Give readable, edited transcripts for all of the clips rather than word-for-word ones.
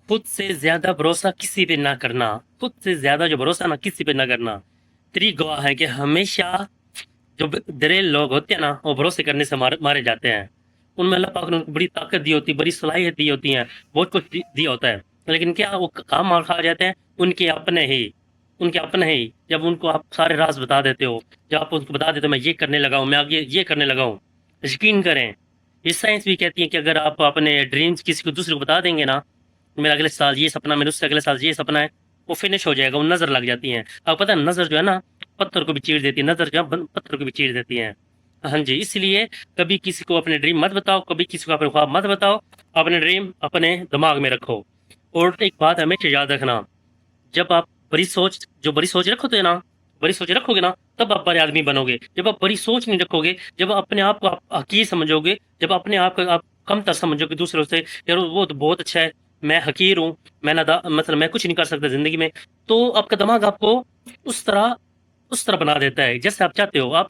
खुद से ज़्यादा भरोसा किसी पे ना करना, खुद से ज़्यादा जो भरोसा ना किसी पे ना करना। तेरी गवाह है कि हमेशा जो दलेल लोग होते हैं ना, वो भरोसे करने से मारे जाते हैं। उनमें अल्लाह पाक ने उनको बड़ी ताकत दी होती है, बड़ी सलाहियत दी होती है, बहुत कुछ दिया होता है, लेकिन क्या वो काम मार खा जाते हैं उनके अपने ही। जब उनको आप सारे राज बता देते हो, जब आप उनको बता देते हो मैं ये करने लगा हूँ, मैं आगे ये करने लगा हूँ, यकीन करें ये साइंस भी कहती है कि अगर आप अपने ड्रीम्स किसी को दूसरे को बता देंगे ना, मेरा अगले साल ये सपना, मेरे उससे अगले साल ये सपना है, वो फिनिश हो जाएगा, वो नजर लग जाती है। आपको पता है नजर जो है ना, पत्थर को भी चीर देती है, नजर जो है पत्थर को भी चीर देती है। हाँ जी, इसलिए कभी किसी को अपने ड्रीम मत बताओ, कभी किसी को अपने ख्वाब मत बताओ, अपने ड्रीम अपने दिमाग में रखो। और एक बात हमेशा याद रखना, जब आप बड़ी सोच रखोगे ना, बड़ी सोच रखोगे ना, तब आप बड़े आदमी बनोगे। जब आप बड़ी सोच नहीं रखोगे, जब अपने आप को आप हकीर समझोगे, जब अपने आप को आप कमतर समझोगे दूसरों से, यार वो तो बहुत अच्छा है, मैं हकीर हूँ, मैं नादा मतलब मैं कुछ नहीं कर सकता ज़िंदगी में, तो आपका दिमाग आपको उस तरह उस तरह बना देता है जैसे आप चाहते हो। आप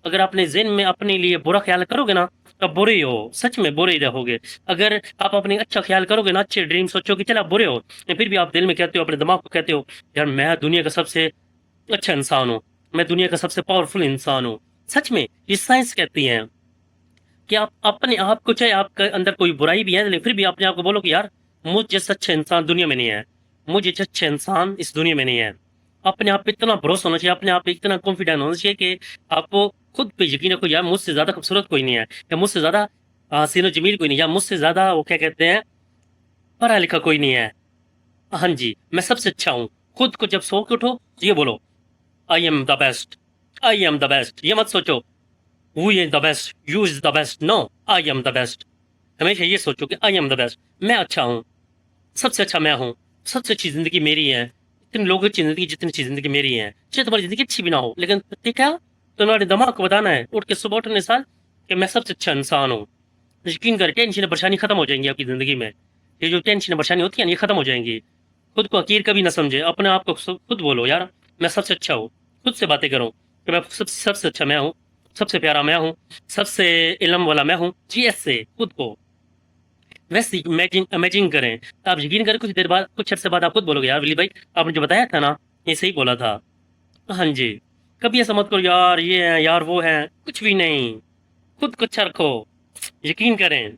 अगर अपने ज़हन में अपने लिए बुरा ख़्याल करोगे ना, तब बुरे ही हो, सच में बुरे ही रहोगे। अगर आप अपने अच्छा ख़्याल करोगे ना, अच्छे ड्रीम सोचोगे, चलो आप बुरे हो, फिर भी आप दिल में कहते हो, अपने दिमाग को कहते हो, यार मैं दुनिया का सबसे अच्छा इंसान हूँ, मैं दुनिया का सबसे पावरफुल इंसान हूँ। सच में ये साइंस कहती है कि आप अपने आप को, चाहे आपके अंदर कोई बुराई भी है, लेकिन फिर भी अपने आप को बोलो कि यार मुझ जैसा अच्छा इंसान दुनिया में नहीं है, मुझ जैसा अच्छा इंसान इस दुनिया में नहीं है। अपने आप पे इतना भरोसा होना चाहिए, अपने आप पे इतना कॉन्फिडेंट होना चाहिए कि आपको खुद पे यकीन रखो, यार मुझसे ज्यादा खूबसूरत कोई नहीं है, या मुझसे ज्यादा हसीनो जमील कोई नहीं, या मुझसे ज्यादा वो क्या कहते हैं पढ़ा लिखा कोई नहीं है। हाँ जी, मैं सबसे अच्छा हूँ। खुद को जब सो के उठो तो ये बोलो, I am the best, I am the best. ये मत सोचो who is the best, you is the best, no, I am the best. हमेशा ये सोचो कि आई एम द बेस्ट, मैं अच्छा हूँ, सबसे अच्छा मैं हूँ, सबसे अच्छी जिंदगी मेरी है। इतने लोगों की जिंदगी जितनी अच्छी जिंदगी मेरी है, चाहे तुम्हारी जिंदगी अच्छी भी ना हो, लेकिन ठीक है, तुम्हारे दिमाग को बताना है उठ के सुबह उठने साल कि मैं सबसे अच्छा इंसान हूँ। यकीन कर, टेंशन परेशानी खत्म हो जाएंगी आपकी जिंदगी में। ये जो टेंशन परेशानी होती है ना, ये खत्म हो जाएंगी। खुद को हकीर कभी ना समझे, अपने आप को खुद बोलो, यार मैं सबसे अच्छा हूँ। खुद से बातें करो कि मैं सबसे अच्छा मैं हूँ, सबसे प्यारा मैं हूँ, सबसे इल्म वाला मैं हूँ जी। ऐसे खुद को वैसे इमेजिन इमेजिन करें, तो आप यकीन करें कुछ देर बाद, कुछ अर्से बाद आप खुद बोलोगे, यार विली भाई आपने जो बताया था ना, ये सही बोला था। हाँ जी, कभी ऐसा मत करो यार ये है यार वो है, कुछ भी नहीं। खुद को अच्छा रखो, यकीन करें।